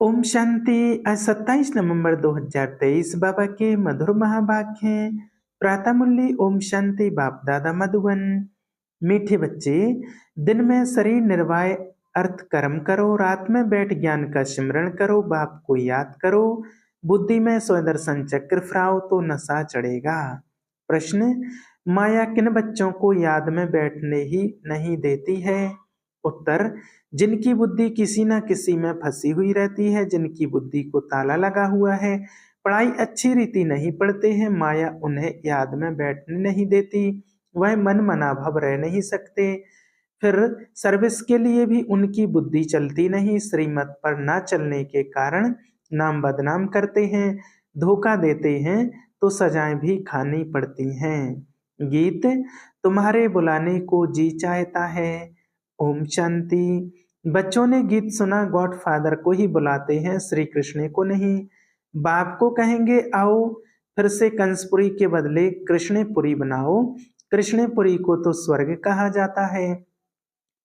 ओम शांति। आज 27 नवंबर 2023 बाबा के मधुर महावाक्य हैं। प्रातः मुरली। ओम शांति। बाप दादा मधुबन। मीठे बच्चे, दिन में शरीर निर्वाह अर्थ कर्म करो, रात में बैठ ज्ञान का सिमरण करो, बाप को याद करो, बुद्धि में स्वदर्शन चक्र फराओ तो नशा चढ़ेगा। प्रश्न, माया किन बच्चों को याद में बैठने ही नहीं देती है? उत्तर, जिनकी बुद्धि किसी न किसी में फंसी हुई रहती है, जिनकी बुद्धि को ताला लगा हुआ है, पढ़ाई अच्छी रीति नहीं पढ़ते हैं, माया उन्हें याद में बैठने नहीं देती, वह मन मनाभव रह नहीं सकते, फिर सर्विस के लिए भी उनकी बुद्धि चलती नहीं, श्रीमत पर न चलने के कारण नाम बदनाम करते हैं, धोखा देते हैं तो सजाएं भी खानी पड़ती हैं। गीत, तुम्हारे बुलाने को जी चाहता है। ओम शांति। बच्चों ने गीत सुना, गॉड फादर को ही बुलाते हैं, श्री कृष्ण को नहीं। बाप को कहेंगे आओ, फिर से कंसपुरी के बदले कृष्णपुरी बनाओ। कृष्णपुरी को तो स्वर्ग कहा जाता है,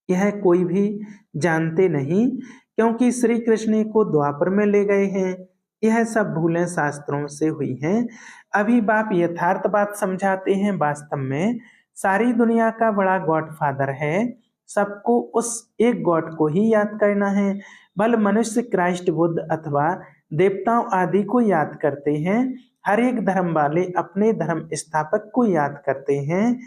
यह कोई भी जानते नहीं, क्योंकि श्री कृष्ण को द्वापर में ले गए हैं। यह सब भूलें शास्त्रों से हुई हैं। अभी बाप यथार्थ बात समझाते हैं। वास्तव में सारी दुनिया का बड़ा गॉड फादर है, सबको उस एक गॉड को ही याद करना है। भले मनुष्य क्राइस्ट, बुद्ध अथवा देवताओं आदि को याद करते हैं, हर एक धर्म वाले अपने धर्म स्थापक को याद करते हैं।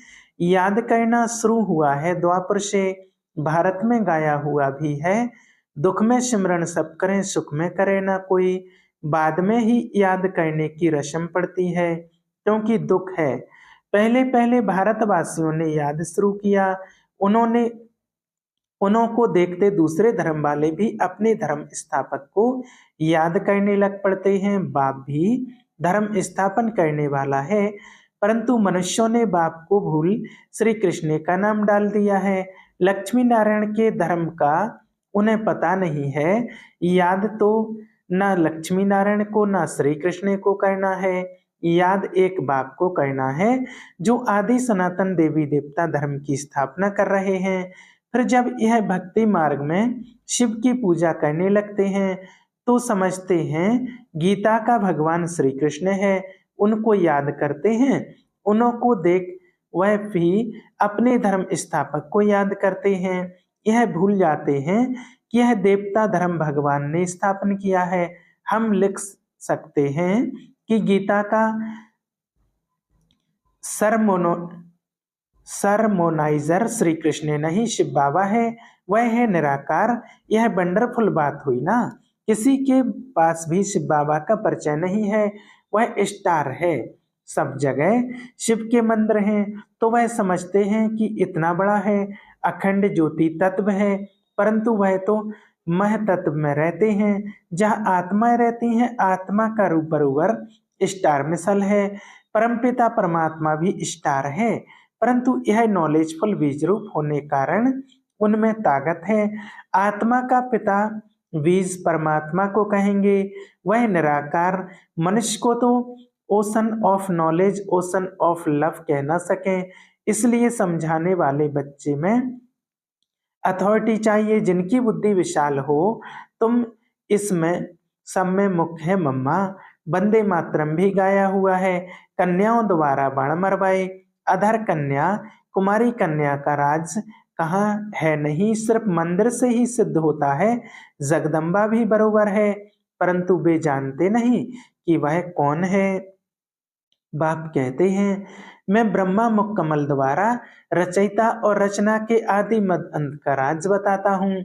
याद करना शुरू हुआ है द्वापर से, भारत में गाया हुआ भी है। दुख में सिमरण सब करें, सुख में करे ना कोई। बाद में ही याद करने की रस्म पड़ती है, क्योंकि दुख है। पहले पहले भारतवासियों ने याद शुरू किया, उन्हों को देखते दूसरे धर्म वाले भी अपने धर्म स्थापक को याद करने लग पड़ते हैं। बाप भी धर्म स्थापन करने वाला है, परंतु मनुष्यों ने बाप को भूल श्री कृष्ण का नाम डाल दिया है। लक्ष्मी नारायण के धर्म का उन्हें पता नहीं है। याद तो ना लक्ष्मी नारायण को ना श्री कृष्ण को करना है, याद एक बाप को करना है, जो आदि सनातन देवी देवता धर्म की स्थापना कर रहे हैं। फिर जब यह भक्ति मार्ग में शिव की पूजा करने लगते हैं, तो समझते हैं गीता का भगवान श्री कृष्ण है, उनको याद करते हैं। उन्हों को देख वह भी अपने धर्म स्थापक को याद करते हैं। यह भूल जाते हैं कि यह देवता धर्म भगवान ने स्थापन किया है। हम लिख सकते हैं कि गीता का सरमोनाइजर श्री कृष्ण नहीं, शिव बाबा है, वह है निराकार। यह वंडरफुल बात हुई ना। किसी के पास भी शिव बाबा का परिचय नहीं है, वह स्टार है। सब जगह शिव के मंदिर हैं, तो वह समझते हैं कि इतना बड़ा है, अखंड ज्योति तत्व है, परंतु वह तो मह तत्व में रहते हैं, जहाँ आत्माएं रहती हैं। आत्मा का रूप बरोबर स्टार मिसल है। परमपिता परमात्मा भी स्टार है, परंतु यह नॉलेजफुल बीज रूप होने कारण उनमें ताकत है। आत्मा का पिता बीज परमात्मा को कहेंगे, वह निराकार। मनुष्य को तो ocean of knowledge, ocean of love कह ना सके, इसलिए समझाने वाले बच्चे में अथॉरिटी चाहिए, जिनकी बुद्धि विशाल हो। तुम इसमें सब में मुख्य है मम्मा। वंदे मातरम भी गाया हुआ है। कन्याओं द्वारा बाण मरवाए, अधर कन्या, कुमारी कन्या का राज कहाँ है नहीं, सिर्फ मंदिर से ही सिद्ध होता है। जगदम्बा भी बरोबर है, परंतु वे जानते नहीं कि वह कौन है। बाप कहते हैं, मैं ब्रह्मा मुख कमल द्वारा रचयिता और रचना के आदि मद अंत का राज बताता हूँ।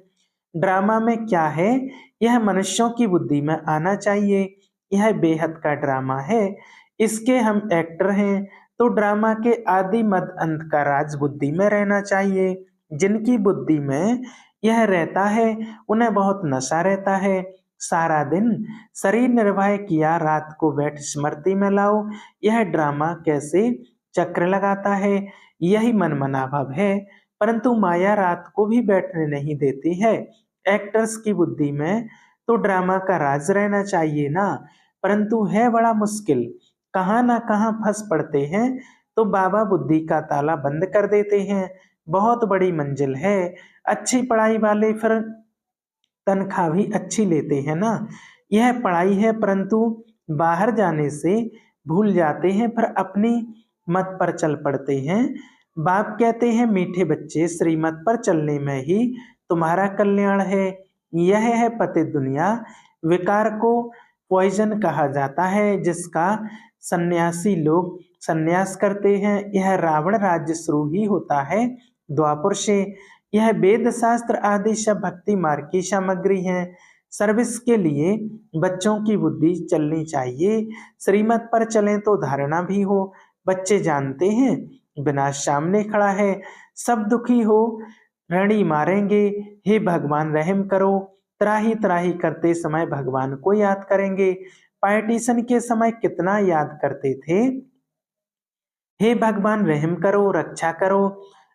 ड्रामा में क्या है, यह मनुष्यों की बुद्धि में आना चाहिए। यह बेहद का ड्रामा है, इसके हम एक्टर हैं, तो ड्रामा के आदि मद अंत का राज बुद्धि में रहना चाहिए। जिनकी बुद्धि में यह रहता है, उन्हें बहुत नशा रहता है। सारा दिन शरीर निर्वाह किया, रात को बैठ स्मृति में लाओ। यह ड्रामा कैसे चक्र लगाता है, यही मन मनाभव है, परंतु माया रात को भी बैठने नहीं देती है। एक्टर्स की बुद्धि में तो ड्रामा का राज रहना चाहिए ना, परंतु है बड़ा मुश्किल। कहाँ ना कहाँ फंस पड़ते हैं, तो बाबा बुद्धि का ताला बंद कर देते हैं। बहुत बड़ी मंजिल है। अच्छी पढ़ाई वाले फिर तनख्वाह भी अच्छी लेते हैं ना। यह पढ़ाई है, परंतु बाहर जाने से भूल जाते हैं, पर अपनी मत पर चल पड़ते हैं। बाप कहते हैं, मीठे बच्चे, श्रीमत पर चलने में ही तुम्हारा कल्याण है। यह है पतित दुनिया। विकार को पॉइजन कहा जाता है, जिसका सन्यासी लोग संन्यास करते हैं। यह रावण राज्य शुरू ही होता है द्वापर से। यह वेद शास्त्र आदि सब भक्ति मार्ग की सामग्री है। सर्विस के लिए बच्चों की बुद्धि चलनी चाहिए। श्रीमत पर चलें तो धारणा भी हो। बच्चे जानते हैं विनाश सामने खड़ा है, सब दुखी हो रणी मारेंगे। हे भगवान रहम करो। त्राही त्राही करते समय भगवान को याद करेंगे। पार्टीशन के समय कितना याद करते थे, हे भगवान रहम करो, रक्षा करो।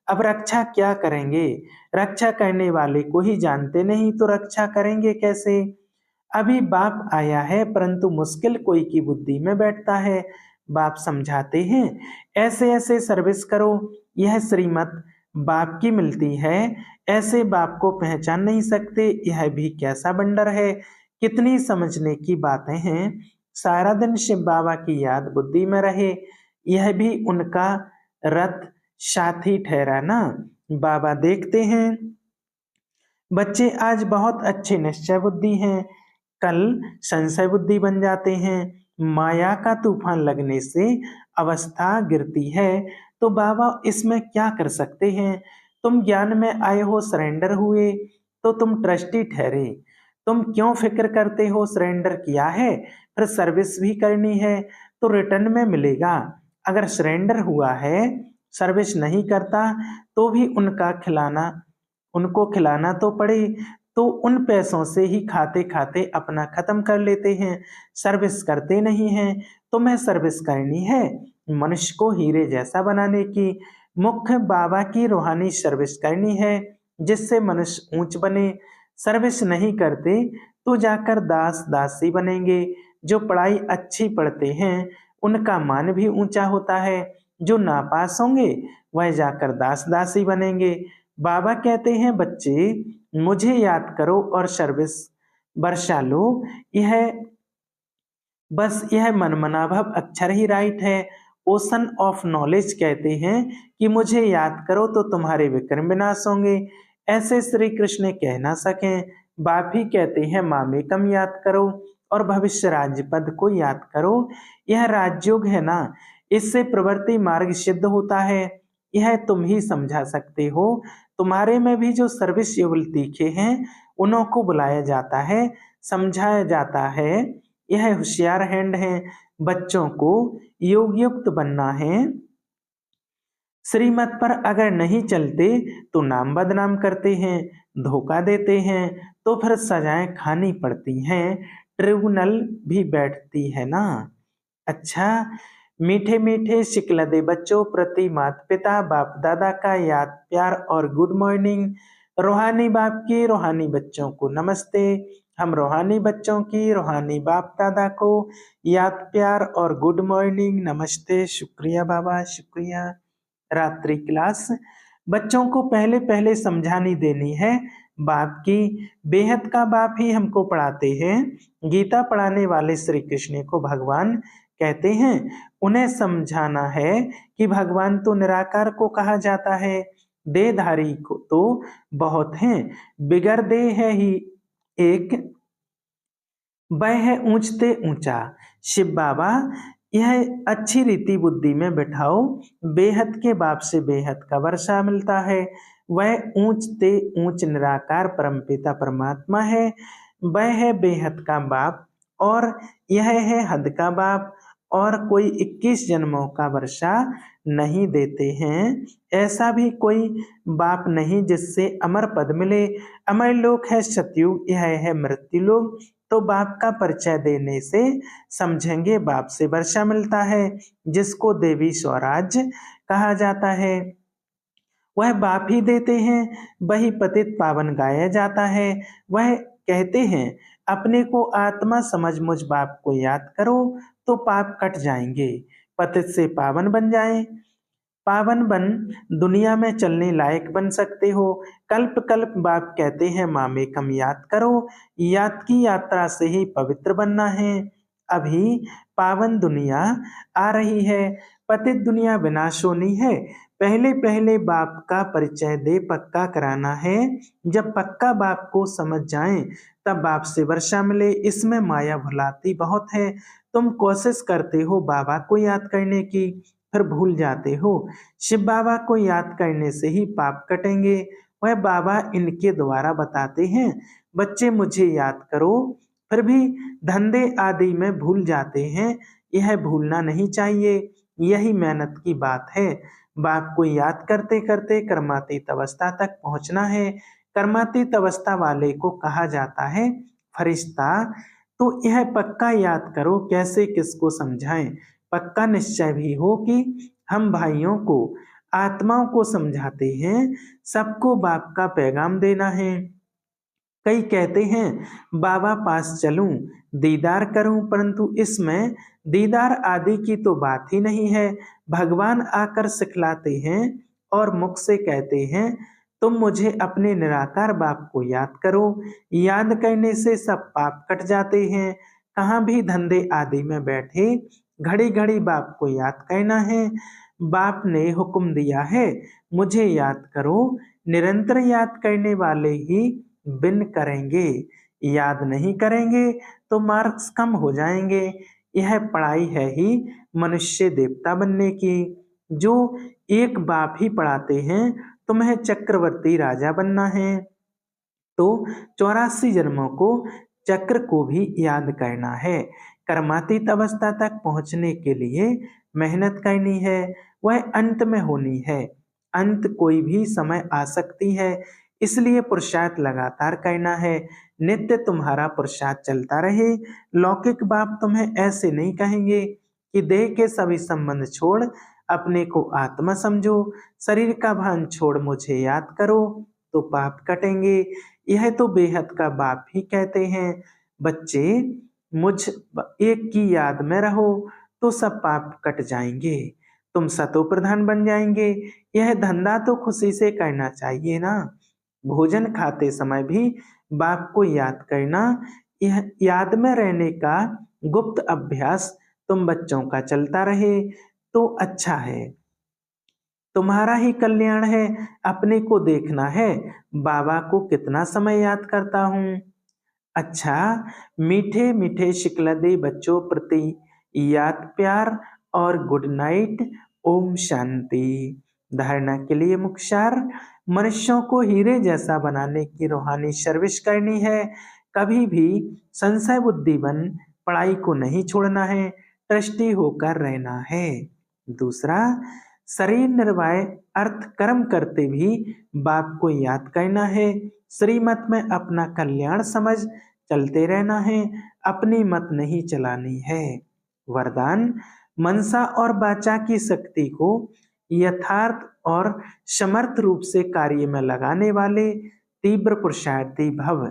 अब रक्षा क्या करेंगे, रक्षा करने वाले को ही जानते नहीं तो रक्षा करेंगे कैसे। अभी बाप आया है, परंतु मुश्किल कोई की बुद्धि में बैठता है। बाप समझाते हैं, ऐसे ऐसे सर्विस करो। यह श्रीमत बाप की मिलती है, ऐसे बाप को पहचान नहीं सकते। यह भी कैसा बंडर है, कितनी समझने की बातें हैं। सारा दिन शिव बाबा की याद बुद्धि में रहे, यह भी उनका रथ साथी ठहरा ना। बाबा देखते हैं बच्चे आज बहुत अच्छे निश्चय बुद्धि हैं, कल संशय बुद्धि बन जाते हैं। माया का तूफान लगने से अवस्था गिरती है, तो बाबा इसमें क्या कर सकते हैं। तुम ज्ञान में आए हो, सरेंडर हुए तो तुम ट्रस्टी ठहरे। तुम क्यों फिक्र करते हो, सरेंडर किया है, फिर सर्विस भी करनी है तो रिटर्न में मिलेगा। अगर सरेंडर हुआ है, सर्विस नहीं करता तो भी उनको खिलाना तो पड़े, तो उन पैसों से ही खाते खाते अपना खत्म कर लेते हैं, सर्विस करते नहीं हैं। तुम्हें सर्विस करनी है मनुष्य को हीरे जैसा बनाने की। मुख्य बाबा की रूहानी सर्विस करनी है, जिससे मनुष्य ऊंच बने। सर्विस नहीं करते तो जाकर दास दासी बनेंगे। जो पढ़ाई अच्छी पढ़ते हैं उनका मान भी ऊंचा होता है, जो नापास होंगे वह जाकर दास दासी बनेंगे। बाबा कहते हैं, बच्चे मुझे याद करो और सर्विस बरसा लो। यह मनमनाभव अक्षर ही राइट है। ओशन ऑफ नॉलेज कहते हैं कि मुझे याद करो तो तुम्हारे विक्रम विनाश होंगे। ऐसे श्री कृष्ण कह ना सकें। बाप ही कहते हैं, मामे कम याद करो और भविष्य राज्य पद को याद करो। यह राजयोग है ना, इससे प्रवृत्ति मार्ग सिद्ध होता है। यह तुम ही समझा सकते हो। तुम्हारे में भी जो सर्विस युगल तीखे हैं उन्हों को बुलाया जाता है, समझाया जाता है। यह होशियार हैंड है, बच्चों को योग युक्त बनना है। श्रीमत पर अगर नहीं चलते तो नाम बदनाम करते हैं, धोखा देते हैं, तो फिर सजाएं खानी पड़ती हैं, ट्रिब्यूनल भी बैठती है ना। अच्छा, मीठे मीठे शिकलदे बच्चों प्रति माता पिता बाप दादा का याद प्यार और गुड मॉर्निंग। रूहानी बाप की रूहानी बच्चों को नमस्ते। हम रूहानी बच्चों की रूहानी बाप दादा को याद प्यार और गुड मॉर्निंग, नमस्ते, शुक्रिया बाबा, शुक्रिया। रात्रि क्लास बच्चों को पहले पहले समझानी देनी है। बाप की बेहद का बाप ही हमको पढ़ाते हैं। गीता पढ़ाने वाले श्री कृष्ण को भगवान कहते हैं। उन्हें समझाना है कि भगवान तो निराकार को कहा जाता है, देहधारी को तो बहुत हैं, बिगर देह है ही एक, वह है ऊंचते ऊंचा शिव बाबा। यह अच्छी रीति बुद्धि में बिठाओ। बेहद के बाप से बेहद का वर्षा मिलता है। वह ऊंचते ऊंच निराकार परमपिता परमात्मा है। वह है बेहद का बाप और यह है हद का बाप, और कोई 21 जन्मों का वर्षा नहीं देते हैं। ऐसा भी कोई बाप नहीं जिससे अमर पद मिले। अमर लोक है सतयुग, यह है मृत्यु लोक। तो बाप का परिचय देने से समझेंगे बाप से वर्षा मिलता है, जिसको देवी स्वराज कहा जाता है। वह बाप ही देते हैं, वही पतित पावन गाया जाता है। वह कहते हैं, अपने को आत्मा समझ मुझ बाप को याद करो तो पाप कट जाएंगे, पतित से पावन बन जाएं। पावन बन दुनिया में चलने लायक बन सकते हो। कल्प कल्प बाप कहते हैं माँ में कम याद करो, याद की यात्रा से ही पवित्र बनना है। अभी पावन दुनिया आ रही है, पतित दुनिया विनाशोनी है। पहले पहले बाप का परिचय दे पक्का कराना है। जब पक्का बाप को समझ जाएं तब बाप से वर्षा मिले। इसमें माया भुलाती बहुत है। तुम कोशिश करते हो बाबा को याद करने की, फिर भूल जाते हो। शिव बाबा को याद करने से ही पाप कटेंगे, वह बाबा इनके द्वारा बताते हैं। बच्चे मुझे याद करो, फिर भी धंधे आदि में भूल जाते हैं। यह भूलना नहीं चाहिए, यही मेहनत की बात है। बाप को याद करते करते कर्मातीत अवस्था तक पहुंचना है। कर्मातीत अवस्था वाले को कहा जाता है फरिश्ता। तो यह पक्का याद करो, कैसे किसको समझाएं। पक्का निश्चय भी हो कि हम भाइयों को, आत्माओं को समझाते हैं, सबको बाप का पैगाम देना है। कई कहते हैं बाबा पास चलूं, दीदार करूं, परंतु इसमें दीदार आदि की तो बात ही नहीं है। भगवान आकर सिखलाते हैं और मुख से कहते हैं तुम मुझे अपने निराकार बाप को याद करो। याद करने से सब पाप कट जाते हैं। कहाँ भी धंधे आदि में बैठे घड़ी घड़ी बाप को याद करना है। बाप ने हुक्म दिया है मुझे याद करो। निरंतर याद करने वाले ही बिन करेंगे, याद नहीं करेंगे तो मार्क्स कम हो जाएंगे। यह पढ़ाई है ही मनुष्य देवता बनने की। जो एक बाप ही पढ़ाते हैं तुम्हें चक्रवर्ती राजा बनना है, तो 84 जन्मों को चक्र को भी याद करना है। कर्मातीत अवस्था तक पहुंचने के लिए मेहनत करनी है, वह अंत में होनी है। अंत कोई भी समय आ सकती है, इसलिए पुरुषार्थ लगातार करना है। नित्य तुम्हारा पुरुषार्थ चलता रहे। लौकिक बाप तुम्हें ऐसे नहीं कहेंगे कि देह के सभी संबंध छोड़ अपने को आत्मा समझो, शरीर का भान छोड़ मुझे याद करो, तो पाप कटेंगे। यह तो बेहद का बाप ही कहते हैं। बच्चे मुझ एक की याद में रहो तो सब पाप कट जाएंगे, तुम सतो प्रधान बन जाएंगे। यह धंधा तो खुशी से करना चाहिए ना। भोजन खाते समय भी बाप को याद करना, यह याद में रहने का गुप्त अभ्यास तुम बच्चों का चलता रहे तो अच्छा है। तुम्हारा ही कल्याण है। अपने को देखना है बाबा को कितना समय याद करता हूँ। अच्छा, मीठे मीठे शिकलदे बच्चों प्रति याद प्यार और गुड नाइट। ओम शांति। धारणा के लिए मुख्य, मनुष्यों को हीरे जैसा बनाने की रूहानी सर्विस करनी है। कभी भी संशय बुद्धि बन पढ़ाई को नहीं छोड़ना है, ट्रस्टी होकर रहना है। दूसरा, शरीर निर्वाह अर्थ कर्म करते भी बाप को याद करना है। श्रीमत में अपना कल्याण समझ चलते रहना है, अपनी मत नहीं चलानी है। वरदान, मनसा और वाचा की शक्ति को यथार्थ और समर्थ रूप से कार्य में लगाने वाले तीव्र पुरुषार्थी भव।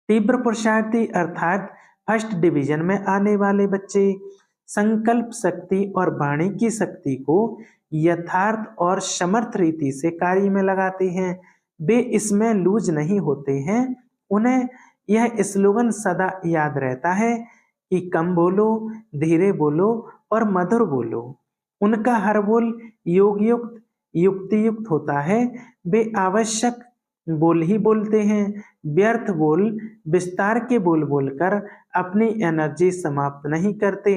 तीव्र पुरुषार्थी अर्थात फर्स्ट डिवीजन में आने वाले बच्चे संकल्प शक्ति और वाणी की शक्ति को यथार्थ और समर्थ रीति से कार्य में लगाते हैं। वे इसमें लूज नहीं होते हैं। उन्हें यह स्लोगन सदा याद रहता है कि कम बोलो, धीरे बोलो और मधुर बोलो। उनका हर बोल योग युक्त युक्ति युक्त होता है। वे आवश्यक बोल ही बोलते हैं। व्यर्थ बोल, विस्तार के बोल बोलकर अपनी एनर्जी समाप्त नहीं करते।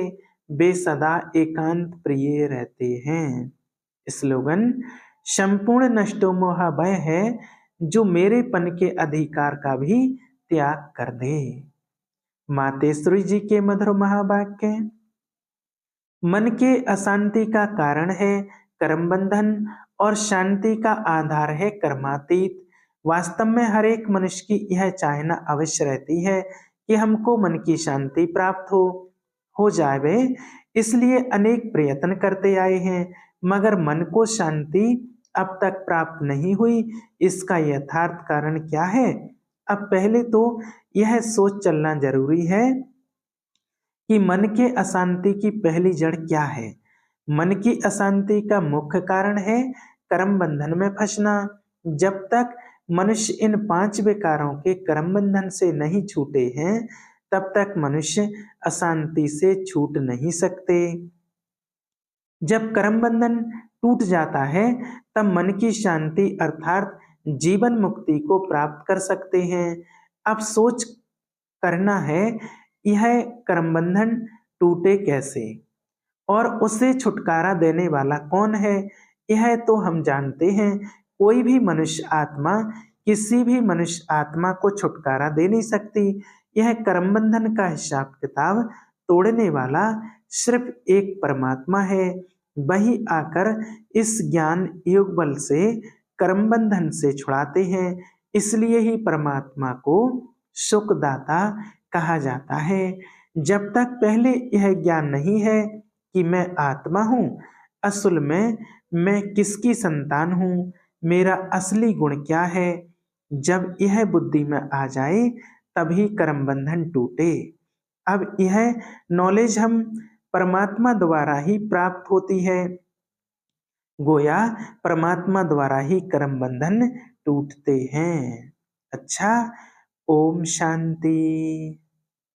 वे सदा एकांत प्रिय रहते हैं। स्लोगन, संपूर्ण नष्टो मोह भय है जो मेरेपन के अधिकार का भी त्याग कर दे। मातेश्वरी जी के मधुर महावाक्य। मन के अशांति का कारण है कर्म बंधन और शांति का आधार है कर्मातीत। वास्तव में हर एक मनुष्य की यह चाहना अवश्य रहती है कि हमको मन की शांति प्राप्त हो जाए। इसलिए अनेक प्रयत्न करते आए हैं, मगर मन को शांति अब तक प्राप्त नहीं हुई। इसका यथार्थ कारण क्या है? अब पहले तो यह सोच चलना जरूरी है कि मन के अशांति की पहली जड़ क्या है। मन की अशांति का मुख्य कारण है कर्म बंधन में फंसना। जब तक मनुष्य इन 5 विकारों के कर्म बंधन से नहीं छूटे हैं, तब तक मनुष्य अशांति से छूट नहीं सकते। जब कर्म बंधन टूट जाता है, तब मन की शांति अर्थात जीवन मुक्ति को प्राप्त कर सकते हैं। अब सोच करना है, यह कर्म बंधन टूटे कैसे और उसे छुटकारा देने वाला कौन है? यह तो हम जानते हैं, कोई भी मनुष्य आत्मा किसी भी मनुष्य आत्मा को छुटकारा दे नहीं सकती। यह कर्म बंधन का हिसाब किताब तोड़ने वाला सिर्फ एक परमात्मा है। वही आकर इस ज्ञान योग बल से कर्म बंधन से छुड़ाते हैं। इसलिए ही परमात्मा को सुखदाता कहा जाता है। जब तक पहले यह ज्ञान नहीं है कि मैं आत्मा हूँ, असल में मैं किसकी संतान हूँ, मेरा असली गुण क्या है, जब यह बुद्धि में आ जाए तभी कर्म बंधन टूटे। अब यह नॉलेज हम परमात्मा द्वारा ही प्राप्त होती है। गोया परमात्मा द्वारा ही कर्म बंधन टूटते हैं। अच्छा, ओम शांति।